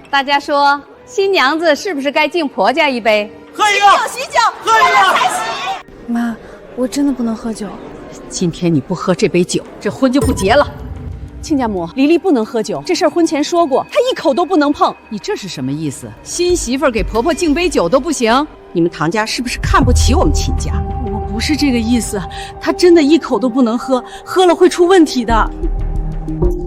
大家说，新娘子是不是该敬婆家一杯？喝一个，喜酒，喝一个。才喜。妈，我真的不能喝酒。今天你不喝这杯酒，这婚就不结了。亲家母，黎黎不能喝酒，这事儿婚前说过，她一口都不能碰。你这是什么意思？新媳妇儿给婆婆敬杯酒都不行？你们唐家是不是看不起我们秦家？我不是这个意思，她真的一口都不能喝，喝了会出问题的。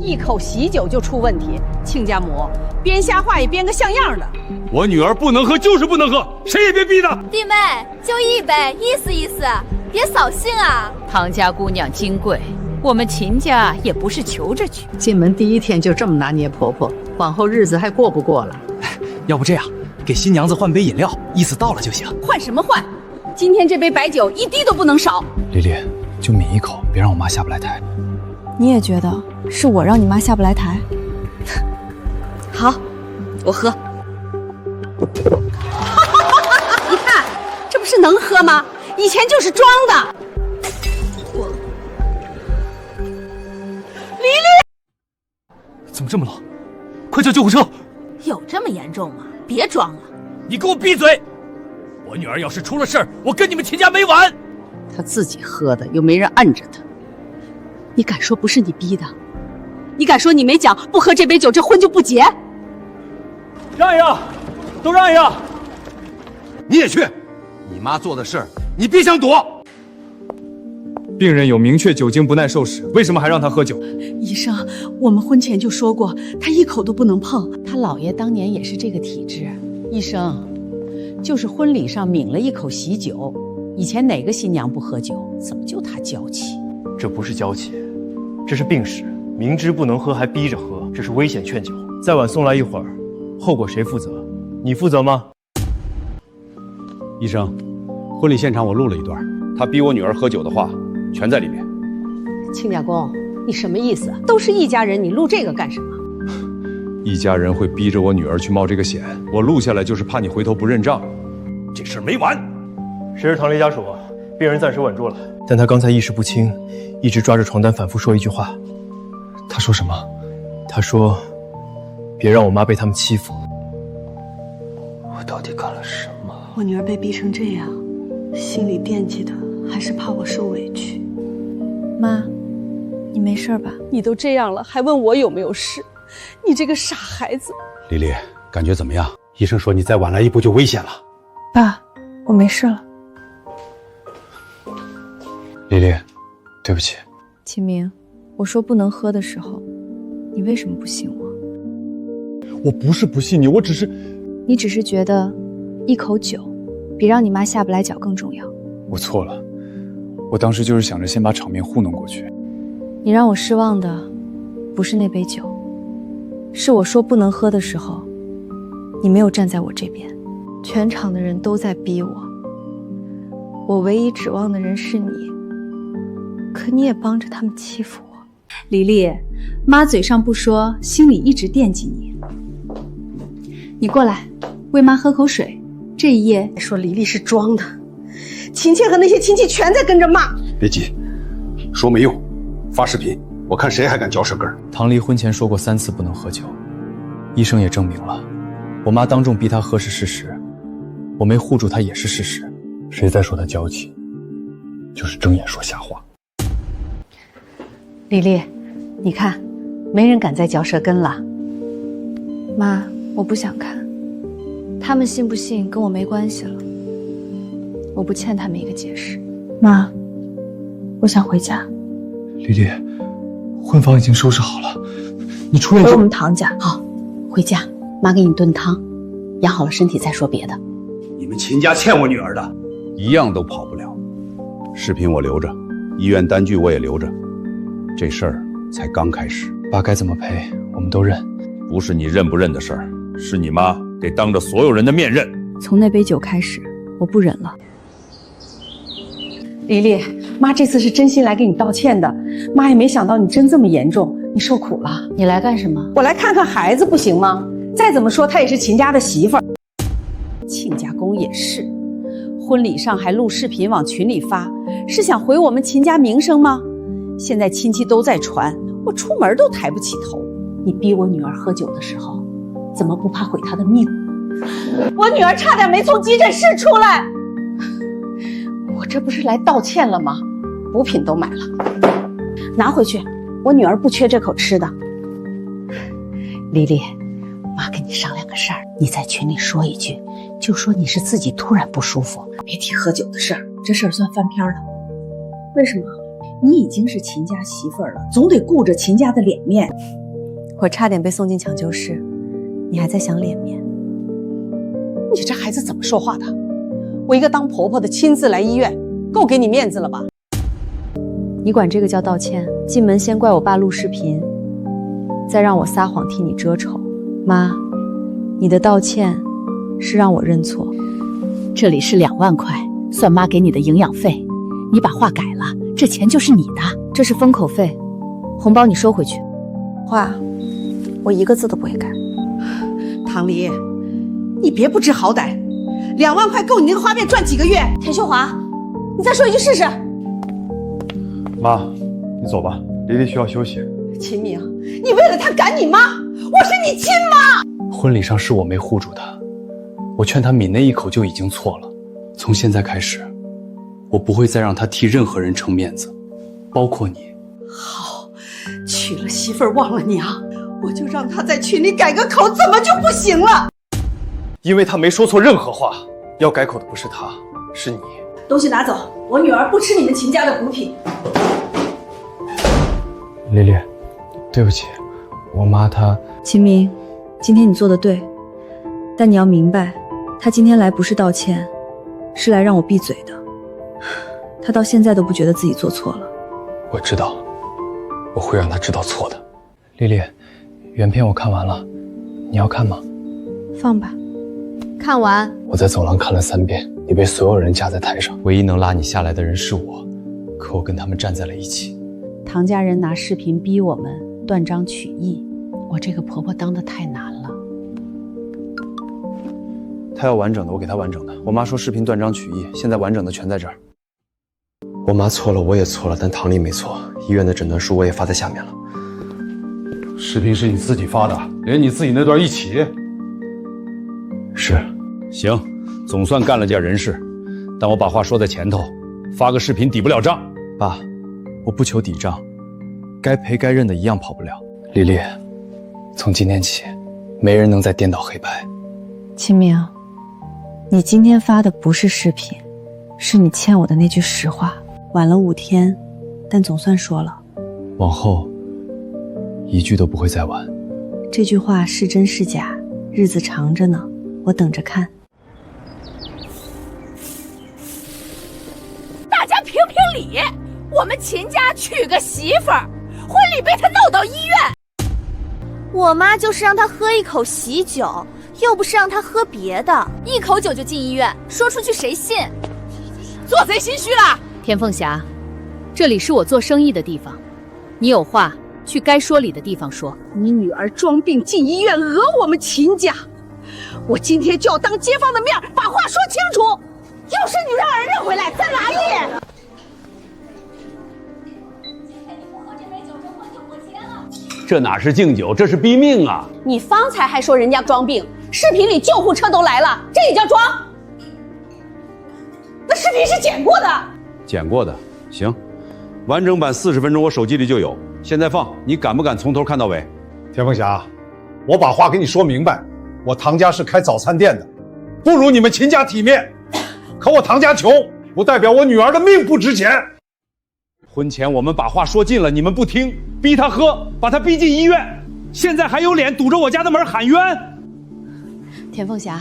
一口喜酒就出问题，亲家母编瞎话也编个像样的。我女儿不能喝就是不能喝，谁也别逼她。弟妹，就一杯，意思意思，别扫兴啊。唐家姑娘金贵，我们秦家也不是求着去。进门第一天就这么拿捏婆婆，往后日子还过不过了？要不这样，给新娘子换杯饮料，意思到了就行。换什么换？今天这杯白酒一滴都不能少。丽丽，就抿一口，别让我妈下不来台。你也觉得是我让你妈下不来台？好，我喝。你看，这不是能喝吗？以前就是装的。黎黎，怎么这么冷？快叫救护车！有这么严重吗？别装了。你给我闭嘴！我女儿要是出了事儿，我跟你们秦家没完。她自己喝的，又没人摁着她。你敢说不是你逼的？你敢说你没讲不喝这杯酒，这婚就不结？让一让，都让一让。你也去，你妈做的事儿，你别想躲。病人有明确酒精不耐受史，为什么还让他喝酒？医生，我们婚前就说过，他一口都不能碰。他姥爷当年也是这个体质。医生，就是婚礼上抿了一口喜酒，以前哪个新娘不喝酒？怎么就他娇气？这不是娇气，这是病史。明知不能喝还逼着喝，这是危险劝酒。再晚送来一会儿，后果谁负责？你负责吗？医生，婚礼现场我录了一段，他逼我女儿喝酒的话，全在里面。亲家公，你什么意思？都是一家人，你录这个干什么？一家人会逼着我女儿去冒这个险，我录下来就是怕你回头不认账。这事儿没完。谁是唐丽家属？病人暂时稳住了，但他刚才意识不清，一直抓着床单反复说一句话。他说什么？他说：“别让我妈被他们欺负。”我到底干了什么？我女儿被逼成这样，心里惦记的还是怕我受委屈。妈，你没事吧？你都这样了，还问我有没有事？你这个傻孩子！丽丽，感觉怎么样？医生说你再晚来一步就危险了。爸，我没事了。丽丽，对不起。秦明，我说不能喝的时候，你为什么不信我？我不是不信你，我只是……你只是觉得一口酒比让你妈下不来脚更重要。我错了，我当时就是想着先把场面糊弄过去。你让我失望的不是那杯酒，是我说不能喝的时候，你没有站在我这边。全场的人都在逼我，我唯一指望的人是你，可你也帮着他们欺负我。黎黎，妈嘴上不说，心里一直惦记你。你过来，喂妈喝口水。这一夜说黎黎是装的，秦倩和那些亲戚全在跟着骂。别急，说没用，发视频，我看谁还敢嚼舌根。唐丽婚前说过3次不能喝酒，医生也证明了，我妈当众逼她喝是事实，我没护住她也是事实。谁再说她娇气，就是睁眼说瞎话。丽丽，你看，没人敢再嚼舌根了。妈，我不想看，他们信不信跟我没关系了，我不欠他们一个解释。妈，我想回家。丽丽，婚房已经收拾好了，你出院回我们唐家。好，回家，妈给你炖汤，养好了身体再说别的。你们秦家欠我女儿的，一样都跑不了。视频我留着，医院单据我也留着，这事儿才刚开始。爸该怎么赔，我们都认。不是你认不认的事儿，是你妈得当着所有人的面认。从那杯酒开始，我不忍了。黎黎，妈这次是真心来给你道歉的，妈也没想到你真这么严重，你受苦了。你来干什么？我来看看孩子不行吗？再怎么说她也是秦家的媳妇儿。亲家公也是，婚礼上还录视频往群里发，是想毁我们秦家名声吗？现在亲戚都在传，我出门都抬不起头。你逼我女儿喝酒的时候，怎么不怕毁她的命？我女儿差点没从急诊室出来，我这不是来道歉了吗？补品都买了，拿回去，我女儿不缺这口吃的。丽丽，妈跟你商量个事儿，你在群里说一句，就说你是自己突然不舒服，别提喝酒的事儿，这事儿算翻篇了。为什么？你已经是秦家媳妇儿了，总得顾着秦家的脸面。我差点被送进抢救室，你还在想脸面？你这孩子怎么说话的？我一个当婆婆的亲自来医院，够给你面子了吧？你管这个叫道歉？进门先怪我爸录视频，再让我撒谎替你遮丑。妈，你的道歉是让我认错。这里是2万块，算妈给你的营养费。你把话改了，这钱就是你的。这是封口费，红包你收回去。话，我一个字都不会改。唐黎，你别不知好歹，2万块够你那个花呗赚几个月？田秀华，你再说一句试试。妈，你走吧，黎黎需要休息。秦明，你为了他赶你妈，我是你亲妈。婚礼上是我没护住她，我劝她抿那一口就已经错了。从现在开始，我不会再让她替任何人撑面子，包括你。好，娶了媳妇儿忘了娘，我就让他在群里改个口，怎么就不行了？因为他没说错任何话，要改口的不是他，是你。东西拿走，我女儿不吃你们秦家的补品。丽丽，对不起，我妈她……秦明，今天你做的对，但你要明白，她今天来不是道歉，是来让我闭嘴的。她到现在都不觉得自己做错了。我知道，我会让她知道错的。丽丽，原片我看完了，你要看吗？放吧，看完。我在走廊看了3遍，你被所有人架在台上，唯一能拉你下来的人是我，可我跟他们站在了一起。唐家人拿视频逼我们断章取义，我这个婆婆当得太难了。她要完整的，我给她完整的。我妈说视频断章取义，现在完整的全在这儿。我妈错了，我也错了，但唐丽没错。医院的诊断书我也发在下面了。视频是你自己发的，连你自己那段一起。是。行，总算干了件人事，但我把话说在前头，发个视频抵不了账。爸，我不求抵账，该赔该认的一样跑不了。丽丽，从今天起，没人能再颠倒黑白。秦明，你今天发的不是视频，是你欠我的那句实话。晚了5天，但总算说了。往后，一句都不会再晚。这句话是真是假，日子长着呢，我等着看。大家评评理，我们秦家娶个媳妇儿，婚礼被他闹到医院。我妈就是让他喝一口喜酒，又不是让他喝别的，一口酒就进医院，说出去谁信？做贼心虚了。田凤霞，这里是我做生意的地方，你有话去该说理的地方说。你女儿装病进医院讹我们秦家，我今天就要当街坊的面把话说清楚。要是你让儿认回来，咱拉也。这哪是敬酒，这是逼命啊！你方才还说人家装病，视频里救护车都来了，这也叫装？那视频是剪过的。剪过的，行，完整版40分钟，我手机里就有。现在放，你敢不敢从头看到尾？田凤霞，我把话给你说明白，我唐家是开早餐店的，不如你们秦家体面。可我唐家穷，不代表我女儿的命不值钱。婚前我们把话说尽了，你们不听，逼他喝，把他逼进医院，现在还有脸堵着我家的门喊冤？田凤霞，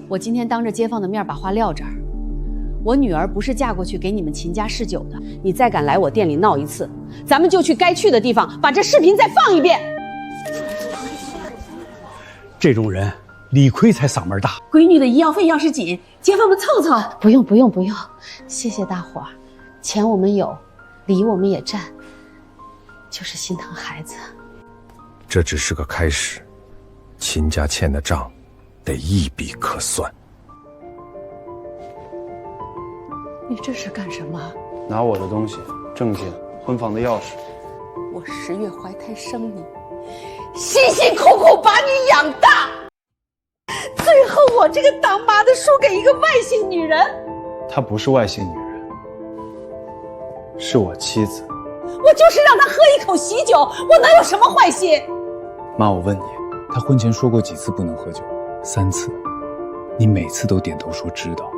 我今天当着街坊的面把话撂这儿，我女儿不是嫁过去给你们秦家试酒的，你再敢来我店里闹一次，咱们就去该去的地方把这视频再放一遍。这种人理亏才嗓门大。闺女的医药费要是紧，街坊们凑凑。不用不用不用，谢谢大伙儿，钱我们有，礼我们也占，就是心疼孩子。这只是个开始，秦家欠的账得一笔可算。你这是干什么？拿我的东西，证件、婚房的钥匙。我10月怀胎生你，辛辛苦苦把你养大，最后我这个当妈的输给一个外姓女人。她不是外姓女人，是我妻子。我就是让她喝一口喜酒，我能有什么坏心？妈，我问你，他婚前说过几次不能喝酒？3次，你每次都点头说知道。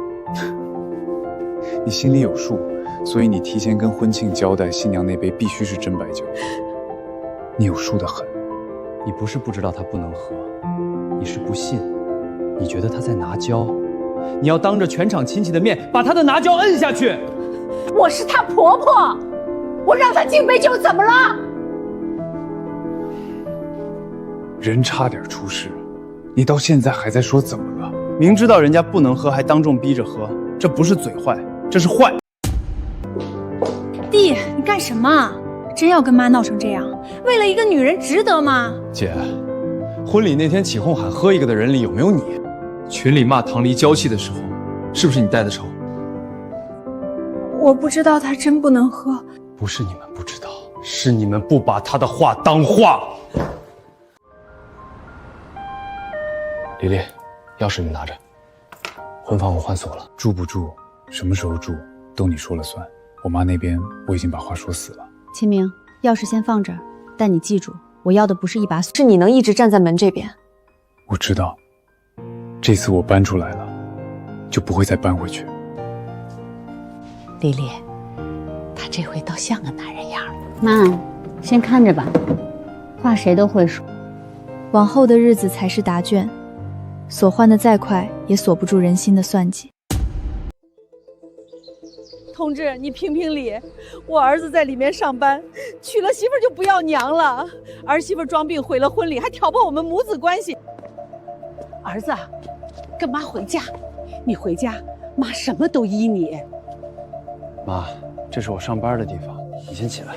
你心里有数，所以你提前跟婚庆交代，新娘那杯必须是真白酒。你有数得很。你不是不知道他不能喝，你是不信，你觉得他在拿胶，你要当着全场亲戚的面把他的拿胶摁下去。我是她婆婆，我让她敬杯酒怎么了？人差点出事，你到现在还在说怎么了？明知道人家不能喝，还当众逼着喝，这不是嘴坏，这是坏。弟，你干什么？真要跟妈闹成这样？为了一个女人值得吗？姐，婚礼那天起哄喊喝一个的人里有没有你？群里骂唐黎娇气的时候，是不是你带的头？我不知道她真不能喝。不是你们不知道，是你们不把他的话当话。丽丽，钥匙你拿着。婚房我换锁了，住不住，什么时候住，都你说了算。我妈那边我已经把话说死了。秦明，钥匙先放这儿，但你记住，我要的不是一把锁，是你能一直站在门这边。我知道，这次我搬出来了，就不会再搬回去。丽丽，他这回倒像个男人样。妈，先看着吧，话谁都会说。往后的日子才是答卷，锁换的再快，也锁不住人心的算计。同志，你评评理，我儿子在里面上班，娶了媳妇就不要娘了，儿媳妇装病毁了婚礼，还挑拨我们母子关系。儿子，跟妈回家，你回家，妈什么都依你。妈，这是我上班的地方，你先起来。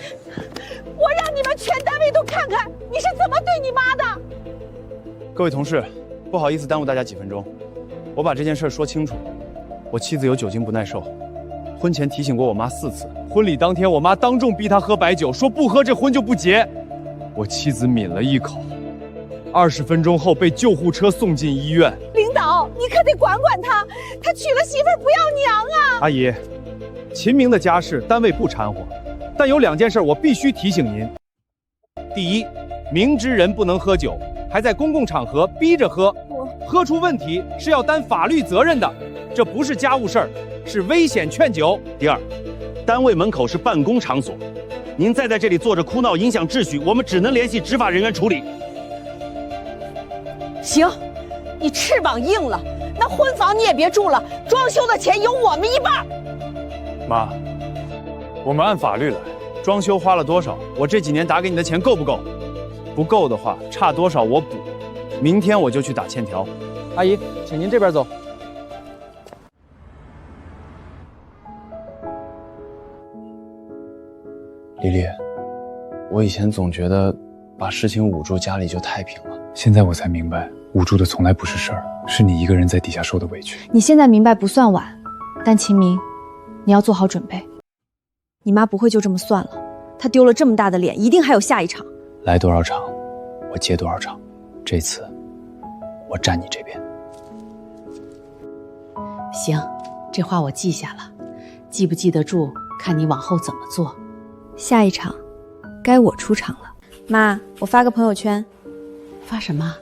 我让你们全单位都看看你是怎么对你妈的。各位同事，不好意思耽误大家几分钟，我把这件事说清楚。我妻子有酒精不耐受，婚前提醒过我妈4次，婚礼当天我妈当众逼她喝白酒，说不喝这婚就不结。我妻子抿了一口，20分钟后被救护车送进医院。领导，你可得管管他，他娶了媳妇不要娘啊！阿姨，秦明的家事单位不掺和，但有2件事我必须提醒您。第一，明知人不能喝酒，还在公共场合逼着喝，喝出问题是要担法律责任的，这不是家务事儿，是危险劝酒。第二，单位门口是办公场所，您再在这里坐着哭闹影响秩序，我们只能联系执法人员处理。行，你翅膀硬了，那婚房你也别住了，装修的钱有我们一半。妈，我们按法律来，装修花了多少，我这几年打给你的钱够不够？不够的话，差多少我补。明天我就去打欠条。阿姨，请您这边走。丽丽，我以前总觉得把事情捂住，家里就太平了。现在我才明白，捂住的从来不是事儿，是你一个人在底下受的委屈。你现在明白不算晚，但秦明，你要做好准备。你妈不会就这么算了，她丢了这么大的脸，一定还有下一场。来多少场，我接多少场。这次，我站你这边。行，这话我记下了，记不记得住，看你往后怎么做。下一场，该我出场了。妈，我发个朋友圈。发什么？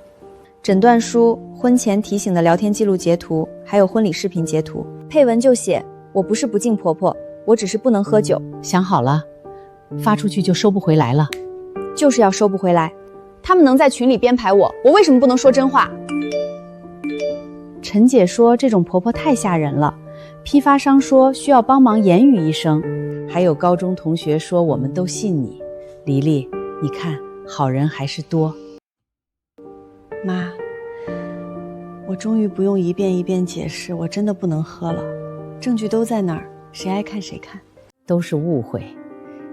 诊断书、婚前提醒的聊天记录截图，还有婚礼视频截图。配文就写：我不是不敬婆婆，我只是不能喝酒。想好了，发出去就收不回来了。就是要收不回来。他们能在群里编排我，我为什么不能说真话？陈姐说这种婆婆太吓人了，批发商说需要帮忙言语一声，还有高中同学说我们都信你。黎黎，你看好人还是多。妈，我终于不用一遍一遍解释，我真的不能喝了，证据都在那儿，谁爱看谁看。都是误会，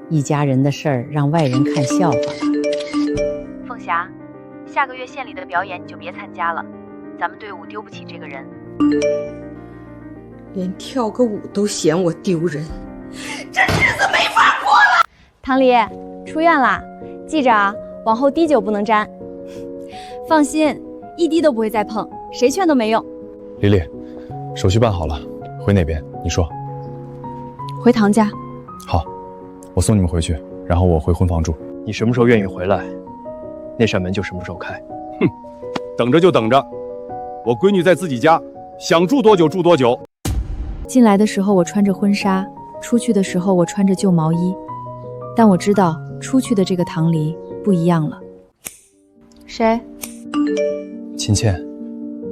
一家人的事儿让外人看笑话了。凤霞，下个月县里的表演你就别参加了，咱们队伍丢不起这个人。连跳个舞都嫌我丢人，这日子没法过了。唐黎，出院啦，记着啊，往后滴酒不能沾。放心，一滴都不会再碰，谁劝都没用。丽丽，手续办好了，回哪边？你说。回唐家。好，我送你们回去，然后我回婚房住。你什么时候愿意回来，那扇门就什么时候开。哼，等着就等着，我闺女在自己家，想住多久住多久。进来的时候我穿着婚纱，出去的时候我穿着旧毛衣，但我知道出去的这个唐离不一样了。谁？秦倩，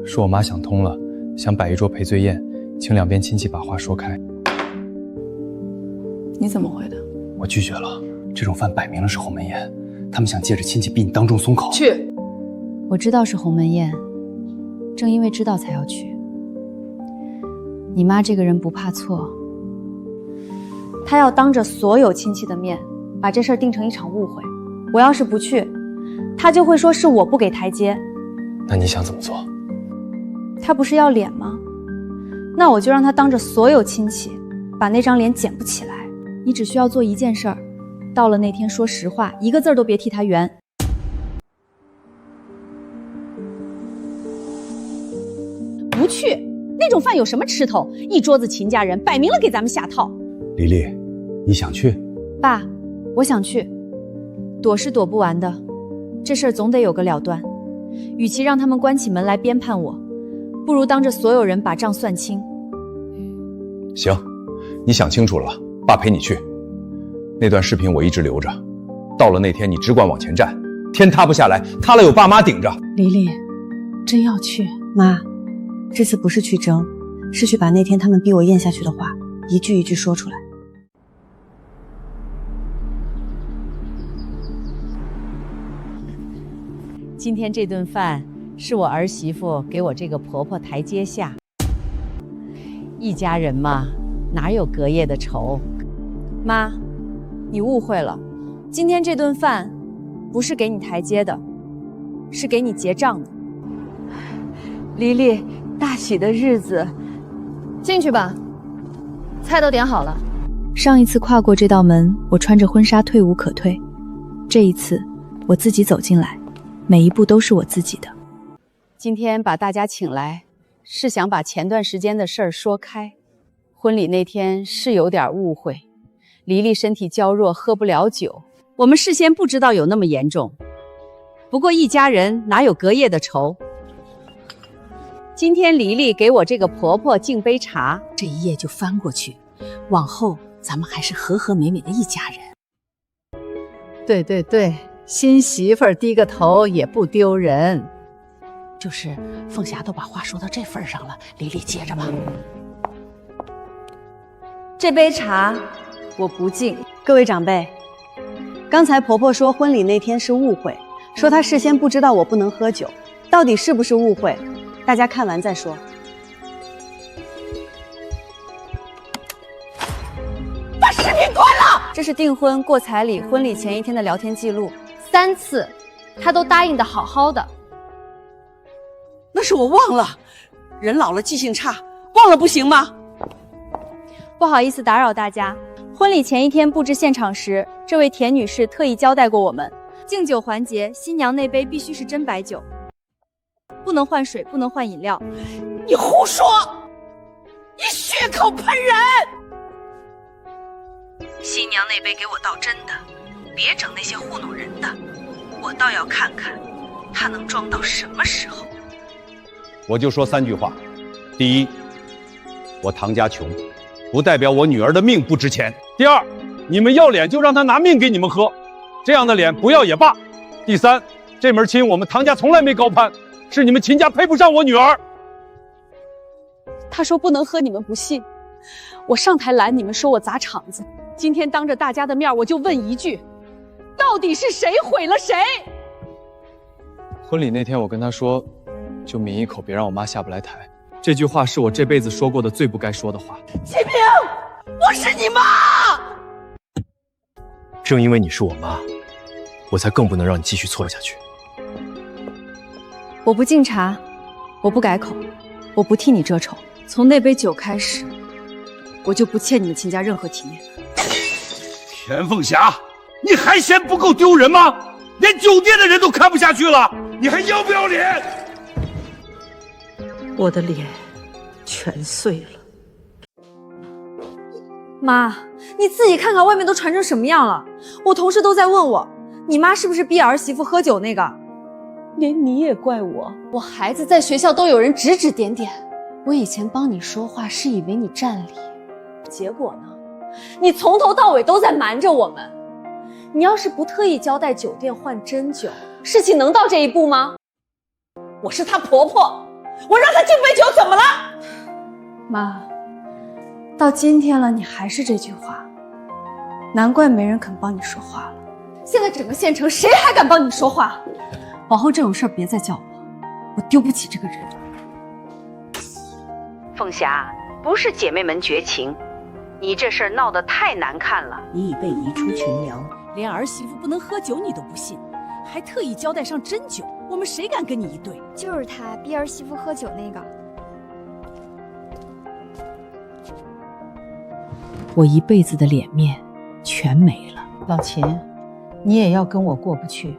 是我妈想通了，想摆一桌赔罪宴，请两边亲戚把话说开。你怎么回的？我拒绝了，这种饭摆明了是鸿门宴，他们想借着亲戚逼你当众松口。去。我知道是鸿门宴，正因为知道才要去。你妈这个人不怕错，她要当着所有亲戚的面把这事儿定成一场误会。我要是不去，她就会说是我不给台阶。那你想怎么做？她不是要脸吗？那我就让她当着所有亲戚把那张脸捡不起来。你只需要做一件事儿，到了那天说实话，一个字儿都别替她圆。不去，那种饭有什么吃头？一桌子秦家人，摆明了给咱们下套。丽丽，你想去？爸，我想去，躲是躲不完的，这事儿总得有个了断。与其让他们关起门来编判我，不如当着所有人把账算清。行，你想清楚了，爸陪你去。那段视频我一直留着，到了那天你只管往前站，天塌不下来，塌了有爸妈顶着。丽丽，真要去？妈，这次不是去争，是去把那天他们逼我咽下去的话一句一句说出来。今天这顿饭是我儿媳妇给我这个婆婆台阶下。一家人嘛，哪有隔夜的仇？妈，你误会了，今天这顿饭不是给你台阶的，是给你结账的。丽丽，大喜的日子，进去吧，菜都点好了。上一次跨过这道门，我穿着婚纱退无可退，这一次我自己走进来，每一步都是我自己的。今天把大家请来，是想把前段时间的事儿说开。婚礼那天是有点误会，黎黎身体娇弱，喝不了酒，我们事先不知道有那么严重。不过一家人哪有隔夜的仇？今天黎黎给我这个婆婆敬杯茶，这一夜就翻过去，往后咱们还是和和美美的一家人。对对对，新媳妇儿低个头也不丢人。就是凤霞都把话说到这份上了，丽丽接着吧。这杯茶我不敬。各位长辈，刚才婆婆说婚礼那天是误会，说她事先不知道我不能喝酒，到底是不是误会？大家看完再说。把视频关了！这是订婚、过彩礼、婚礼前一天的聊天记录，3次，他都答应的好好的。那是我忘了，人老了记性差，忘了不行吗？不好意思打扰大家。婚礼前一天布置现场时，这位田女士特意交代过我们，敬酒环节，新娘那杯必须是真白酒，不能换水，不能换饮料。你胡说！你血口喷人！新娘那杯给我倒真的，别整那些糊弄人的，我倒要看看她能装到什么时候。我就说3句话：第一，我唐家穷，不代表我女儿的命不值钱；第二，你们要脸就让她拿命给你们喝，这样的脸不要也罢；第三，这门亲我们唐家从来没高攀，是你们秦家配不上我女儿。他说不能喝，你们不信，我上台拦你们，说我砸场子。今天当着大家的面，我就问一句，到底是谁毁了谁？婚礼那天我跟她说，就抿一口，别让我妈下不来台。这句话是我这辈子说过的最不该说的话。启明，我是你妈！正因为你是我妈，我才更不能让你继续错下去。我不敬茶，我不改口，我不替你遮丑。从那杯酒开始，我就不欠你们秦家任何体面。田凤霞，你还嫌不够丢人吗？连酒店的人都看不下去了，你还要不要脸？我的脸全碎了。妈，你自己看看外面都传成什么样了。我同事都在问我，你妈是不是逼儿媳妇喝酒那个？连你也怪我。我孩子在学校都有人指指点点，我以前帮你说话是以为你占理，结果呢？你从头到尾都在瞒着我们。你要是不特意交代酒店换真酒，事情能到这一步吗？我是她婆婆，我让她敬杯酒怎么了？妈，到今天了，你还是这句话，难怪没人肯帮你说话了。现在整个县城谁还敢帮你说话？往后这种事儿别再叫我丢不起这个人。凤霞，不是姐妹们绝情，你这事儿闹得太难看了。你已被移出群聊，连儿媳妇不能喝酒你都不信，还特意交代上真酒，我们谁敢跟你一对？就是他逼儿媳妇喝酒那个。我一辈子的脸面全没了。老秦，你也要跟我过不去，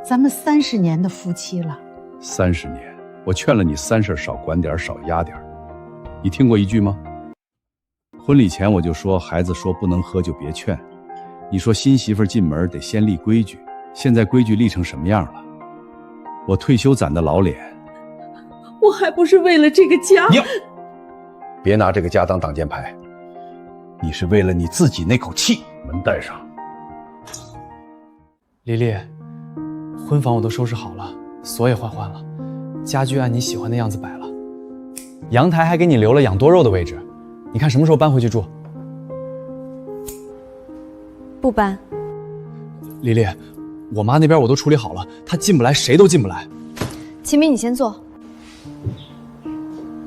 咱们30年的夫妻了。30年，我劝了你3事少管点，少压点。你听过一句吗？婚礼前我就说，孩子说不能喝就别劝。你说新媳妇进门得先立规矩，现在规矩立成什么样了？我退休攒的老脸，我还不是为了这个家。你别拿这个家当挡箭牌，你是为了你自己那口气。门带上。丽丽，婚房我都收拾好了，锁也换了，家具按你喜欢的样子摆了，阳台还给你留了养多肉的位置，你看什么时候搬回去住？不搬。丽丽，我妈那边我都处理好了，她进不来，谁都进不来。秦明，你先坐。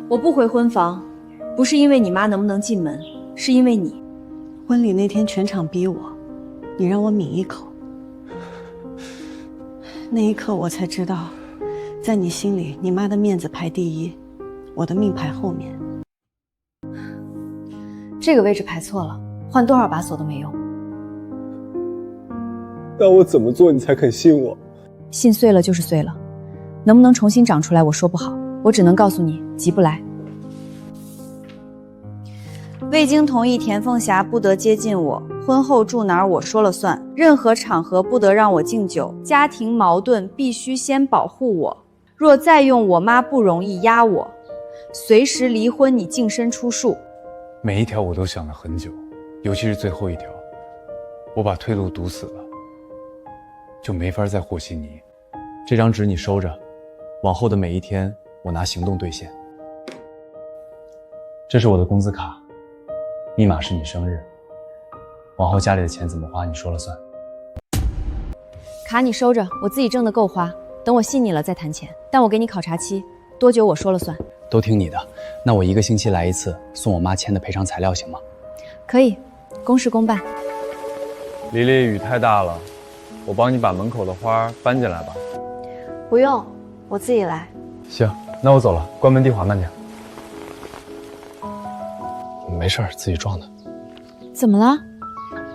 我不回婚房，不是因为你妈能不能进门，是因为你。婚礼那天全场逼我，你让我抿一口。那一刻我才知道，在你心里，你妈的面子排第一，我的命排后面。这个位置排错了，换多少把锁都没用。那我怎么做你才肯信我？信碎了就是碎了，能不能重新长出来我说不好，我只能告诉你急不来。未经同意，田凤霞不得接近我。婚后住哪儿我说了算，任何场合不得让我敬酒。家庭矛盾必须先保护我，若再用我妈不容易压我，随时离婚你净身出术。每一条我都想了很久，尤其是最后一条，我把退路堵死了，就没法再和稀泥。这张纸你收着，往后的每一天我拿行动兑现。这是我的工资卡，密码是你生日，往后家里的钱怎么花你说了算。卡你收着，我自己挣的够花，等我信你了再谈钱，但我给你考察期，多久我说了算。都听你的，那我1个星期来一次，送我妈签的赔偿材料行吗？可以，公事公办。丽丽，雨太大了，我帮你把门口的花搬进来吧。不用，我自己来。行，那我走了，关门地滑慢点。没事，自己撞的。怎么了？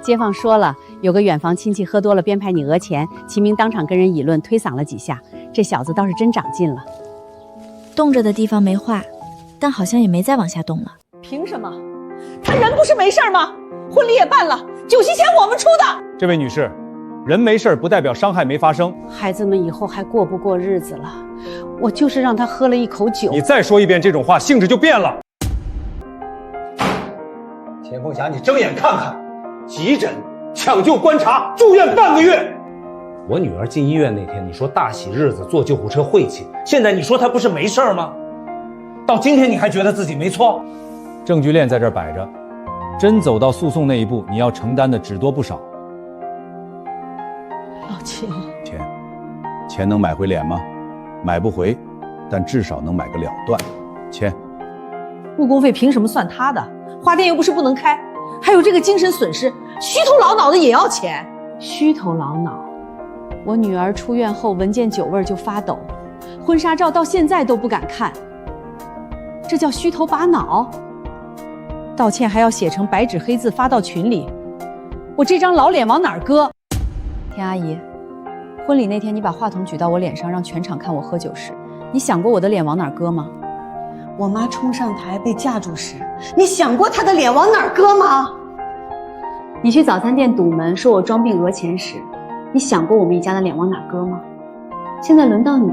街坊说了，有个远房亲戚喝多了编排你讹钱，秦明当场跟人议论，推搡了几下，这小子倒是真长进了。冻着的地方没化，但好像也没再往下冻了。凭什么？他人不是没事吗？婚礼也办了，酒席钱我们出的。这位女士，人没事不代表伤害没发生。孩子们以后还过不过日子了？我就是让他喝了一口酒。你再说一遍这种话，性质就变了。田凤霞，你睁眼看看，急诊、抢救、观察、住院半个月。我女儿进医院那天，你说大喜日子坐救护车晦气，现在你说她不是没事吗？到今天你还觉得自己没错？证据链在这儿摆着，真走到诉讼那一步，你要承担的只多不少。老秦，钱能买回脸吗？买不回，但至少能买个了断。签。误工费凭什么算他的？花店又不是不能开，还有这个精神损失，虚头老脑的也要钱。虚头老脑。我女儿出院后闻见酒味就发抖，婚纱照到现在都不敢看，这叫虚头巴脑？道歉还要写成白纸黑字发到群里，我这张老脸往哪儿搁？田阿姨，婚礼那天，你把话筒举到我脸上，让全场看我喝酒时，你想过我的脸往哪儿搁吗？我妈冲上台被架住时，你想过她的脸往哪儿搁吗？你去早餐店堵门，说我装病讹钱时，你想过我们一家的脸往哪儿搁吗？现在轮到你，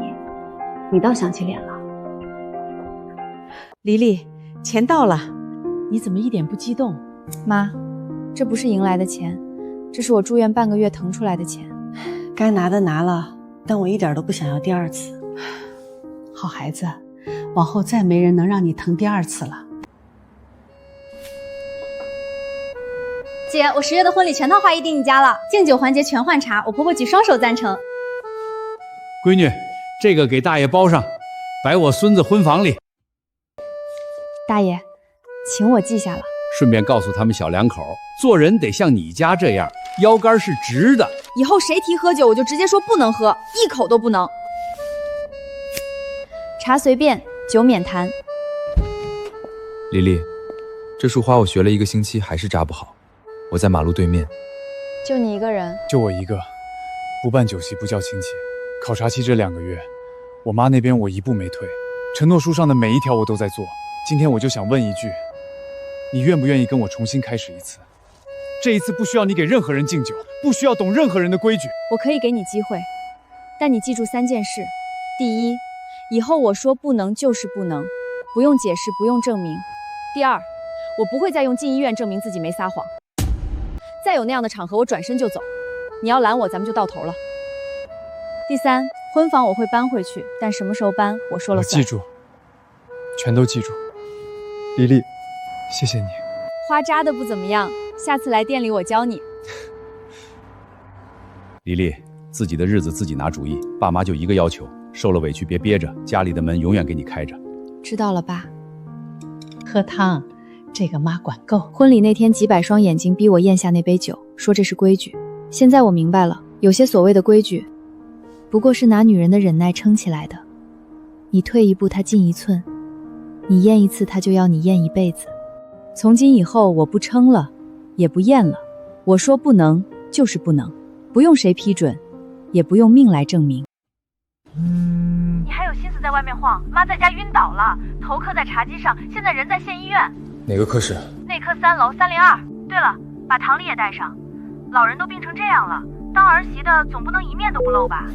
你倒想起脸了。黎黎，钱到了，你怎么一点不激动？妈，这不是赢来的钱，这是我住院半个月腾出来的钱。该拿的拿了，但我一点都不想要第二次。好孩子，往后再没人能让你疼第二次了。姐，我10月的婚礼全套花艺订你家了，敬酒环节全换茶，我婆婆举双手赞成。闺女，这个给大爷包上，摆我孙子婚房里。大爷，请我记下了。顺便告诉他们小两口，做人得像你家这样，腰杆是直的。以后谁提喝酒，我就直接说不能喝，一口都不能。茶随便，酒免谈。黎黎，这束花我学了1个星期还是扎不好，我在马路对面。就你一个人？就我一个，不办酒席，不叫亲戚。考察期这2个月，我妈那边我一步没退，承诺书上的每一条我都在做。今天我就想问一句，你愿不愿意跟我重新开始一次？这一次不需要你给任何人敬酒，不需要懂任何人的规矩。我可以给你机会，但你记住3件事：第一，以后我说不能就是不能，不用解释，不用证明；第二，我不会再用进医院证明自己没撒谎。再有那样的场合，我转身就走。你要拦我，咱们就到头了。第三，婚房我会搬回去，但什么时候搬，我说了算。我记住，全都记住。黎黎，谢谢你。花扎的不怎么样，下次来店里我教你。黎黎，自己的日子自己拿主意，爸妈就一个要求，受了委屈别憋着，家里的门永远给你开着。知道了，爸。喝汤，这个妈管够。婚礼那天，几百双眼睛逼我咽下那杯酒，说这是规矩。现在我明白了，有些所谓的规矩，不过是拿女人的忍耐撑起来的。你退一步，他进1寸；你咽一次，他就要你咽一辈子。从今以后，我不撑了，也不咽了。我说不能，就是不能，不用谁批准，也不用命来证明。你还有心思在外面晃？妈在家晕倒了，头磕在茶几上，现在人在县医院。哪个科室？内科3楼302。对了，把唐丽也带上。老人都病成这样了，当儿媳的总不能一面都不露吧？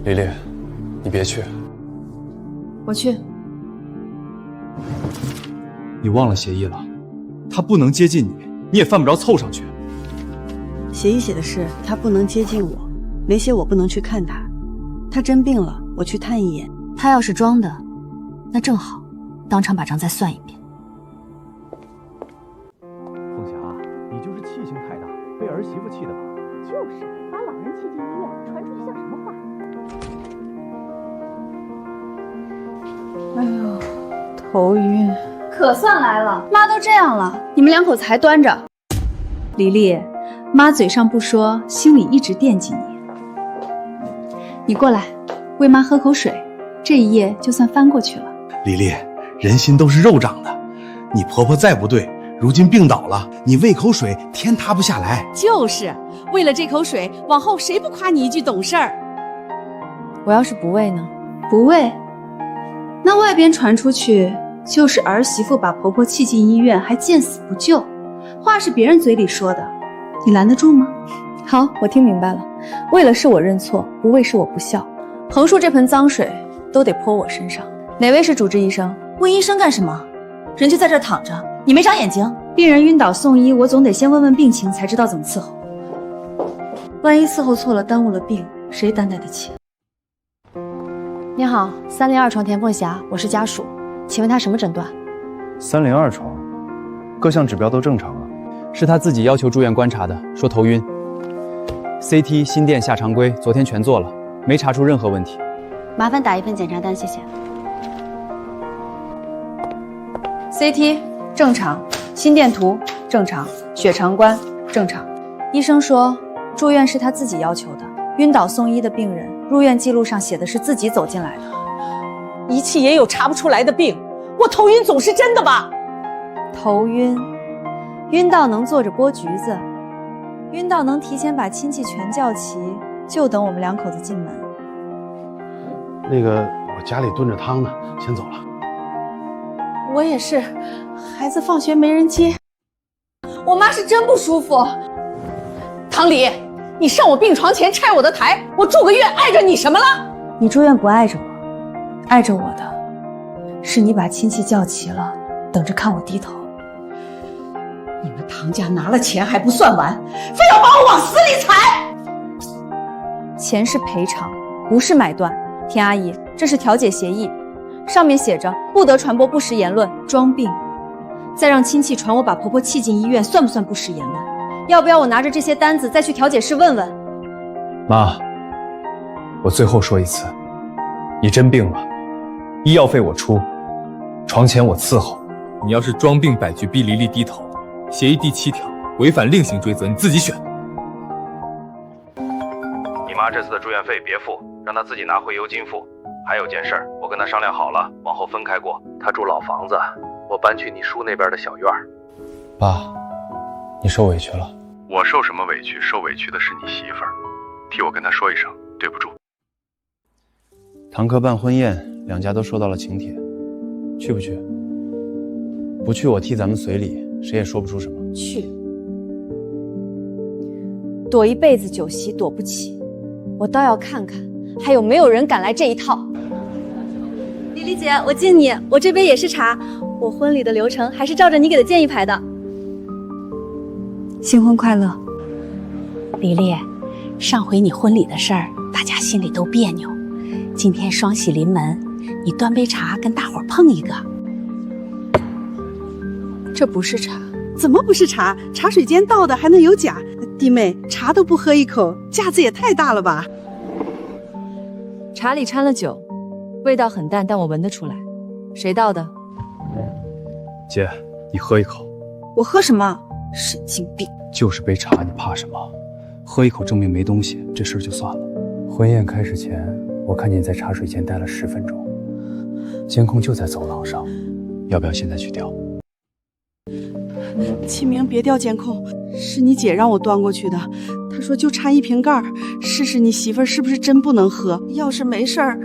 黎黎，你别去。我去。你忘了协议了，他不能接近你，你也犯不着凑上去。协议写的是他不能接近我，没写我不能去看他。他真病了，我去探一眼。他要是装的，那正好，当场把账再算一遍。凤霞，你就是气性太大，被儿媳妇气的吧？就是把老人气进医院，传出去像什么话？哎呦，头晕。可算来了，妈都这样了，你们2口子还端着。黎黎，妈嘴上不说，心里一直惦记你。你过来，喂妈喝口水，这一夜就算翻过去了。黎黎，人心都是肉长的，你婆婆再不对，如今病倒了，你喂口水，天塌不下来。就是为了这口水，往后谁不夸你一句懂事儿？我要是不喂呢？不喂，那外边传出去就是儿媳妇把婆婆气进医院，还见死不救，话是别人嘴里说的，你拦得住吗？好，我听明白了。喂了是我认错，不喂是我不孝。横竖这盆脏水都得泼我身上。哪位是主治医生？问医生干什么？人就在这儿躺着，你没长眼睛？病人晕倒送医，我总得先问问病情，才知道怎么伺候。万一伺候错了，耽误了病，谁担待得起？你好，302床田凤霞，我是家属，请问他什么诊断？302床，各项指标都正常啊。是他自己要求住院观察的，说头晕。CT、心电、下常规昨天全做了，没查出任何问题。麻烦打一份检查单，谢谢。CT 正常，心电图正常，血常观正常。医生说住院是他自己要求的，晕倒送医的病人入院记录上写的是自己走进来的。仪器也有查不出来的病，我头晕总是真的吧？头晕，晕到能坐着剥橘子，晕到能提前把亲戚全叫齐，就等我们两口子进门。那个，我家里炖着汤呢，先走了。我也是，孩子放学没人接，我妈是真不舒服。唐黎，你上我病床前拆我的台，我住个院碍着你什么了？你住院不碍着我，碍着我的是你把亲戚叫齐了，等着看我低头。你们唐家拿了钱还不算完，非要把我往死里踩！钱是赔偿，不是买断。田阿姨，这是调解协议，上面写着不得传播不实言论，装病。再让亲戚传我把婆婆气进医院，算不算不实言论？要不要我拿着这些单子再去调解室问问？妈，我最后说一次，你真病了，医药费我出，床钱我伺候。你要是装病摆局逼黎黎低头，协议第7条违反另行追责，你自己选。你妈这次的住院费别付，让她自己拿回邮金付。还有件事儿，我跟她商量好了，往后分开过。她住老房子，我搬去你叔那边的小院儿。爸，你受委屈了。我受什么委屈？受委屈的是你媳妇儿，替我跟她说一声对不住。堂客办婚宴，两家都收到了请帖，去不去？不去我替咱们随礼，谁也说不出什么。去，躲一辈子酒席躲不起，我倒要看看还有没有人敢来这一套。黎黎姐，我敬你，我这杯也是茶。我婚礼的流程还是照着你给的建议排的。新婚快乐。黎黎，上回你婚礼的事儿，大家心里都别扭。今天双喜临门，你端杯茶跟大伙儿碰一个。这不是茶，怎么不是茶？茶水间倒的还能有假？弟妹，茶都不喝一口，架子也太大了吧？茶里掺了酒，味道很淡，但我闻得出来。谁倒的？姐，你喝一口。我喝什么？神经病！就是杯茶，你怕什么？喝一口证明没东西，这事儿就算了。婚宴开始前，我看见你在茶水间待了10分钟，监控就在走廊上，要不要现在去调？清明别调监控，是你姐让我端过去的。她说就掺一瓶盖，试试你媳妇儿是不是真不能喝。要是没事儿，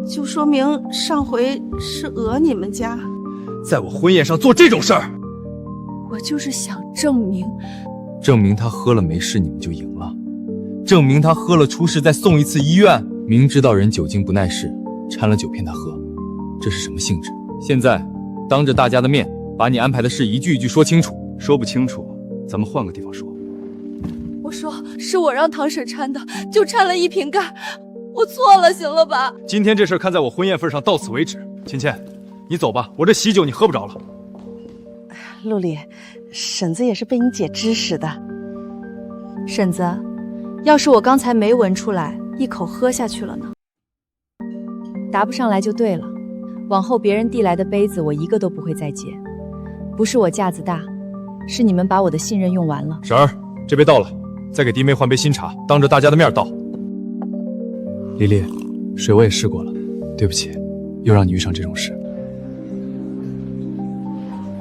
就说明上回是讹你们家。在我婚宴上做这种事儿，我就是想证明他喝了没事，你们就赢了；证明他喝了出事，再送一次医院。明知道人酒精不耐事，掺了酒骗他喝，这是什么性质？现在当着大家的面，把你安排的事一句一句说清楚。说不清楚，咱们换个地方说。我说是我让糖水掺的，就掺了一瓶盖，我错了，行了吧？今天这事看在我婚宴份上，到此为止。芊芊，你走吧，我这喜酒你喝不着了。陆离，婶子也是被你姐指使的。婶子，要是我刚才没闻出来，一口喝下去了呢？答不上来就对了，往后别人递来的杯子我一个都不会再接。不是我架子大，是你们把我的信任用完了。婶儿，这杯倒了，再给弟妹换杯新茶，当着大家的面倒。黎黎，水我也试过了，对不起，又让你遇上这种事。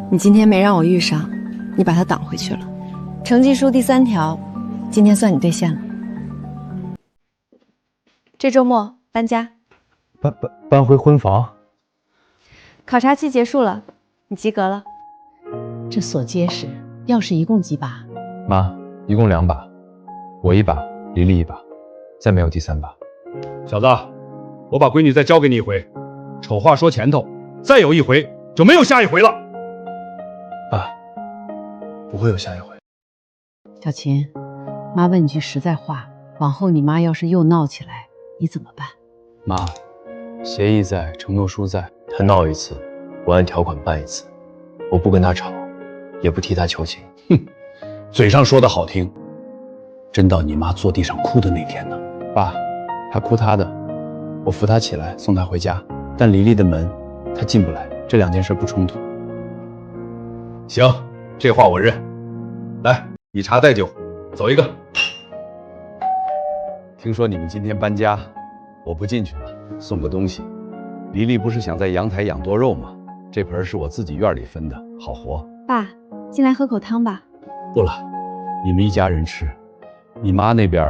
你今天没让我遇上，你把它挡回去了。成绩书第3条，今天算你兑现了。这周末搬家，搬回婚房。考察期结束了，你及格了。这所结实，钥匙一共几把？妈，一共2把，我1把，黎黎1把，再没有第3把。小子，我把闺女再交给你一回，丑话说前头，再有一回就没有下一回了。爸，不会有下一回。小琴，妈问你句实在话，往后你妈要是又闹起来，你怎么办？妈，协议在，承诺书在，她闹一次，我按条款办一次，我不跟她吵，也不替她求情。哼，嘴上说的好听，真到你妈坐地上哭的那天呢。爸，她哭她的，我扶她起来送她回家，但黎黎的门她进不来，这2件事不冲突。行，这话我认。来，以茶代酒，走一个。听说你们今天搬家，我不进去了，送个东西。黎黎不是想在阳台养多肉吗？这盆是我自己院里分的，好活。爸，进来喝口汤吧。不了，你们一家人吃。你妈那边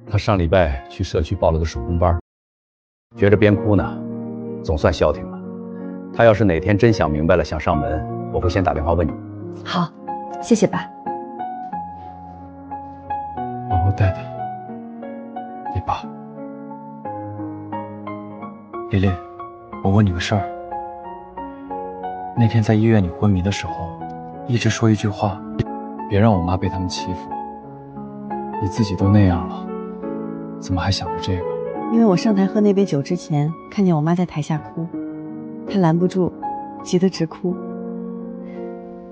他上礼拜去社区报了个手工班，觉着边哭呢，总算消停了。他要是哪天真想明白了想上门，我会先打电话问你。好，谢谢爸。好好带他，你爸。琳琳，我问你个事儿。那天在医院你昏迷的时候，一直说一句话，别让我妈被他们欺负。你自己都那样了，怎么还想着这个？因为我上台喝那杯酒之前，看见我妈在台下哭，她拦不住，急得直哭。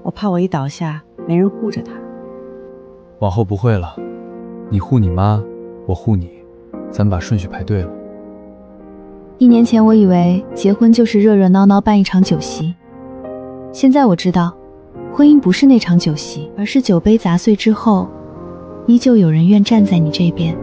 我怕我一倒下，没人护着她。往后不会了，你护你妈，我护你，咱们把顺序排对了。1年前我以为结婚就是热热闹闹办一场酒席，现在我知道，婚姻不是那场酒席，而是酒杯砸碎之后，依旧有人愿站在你这边。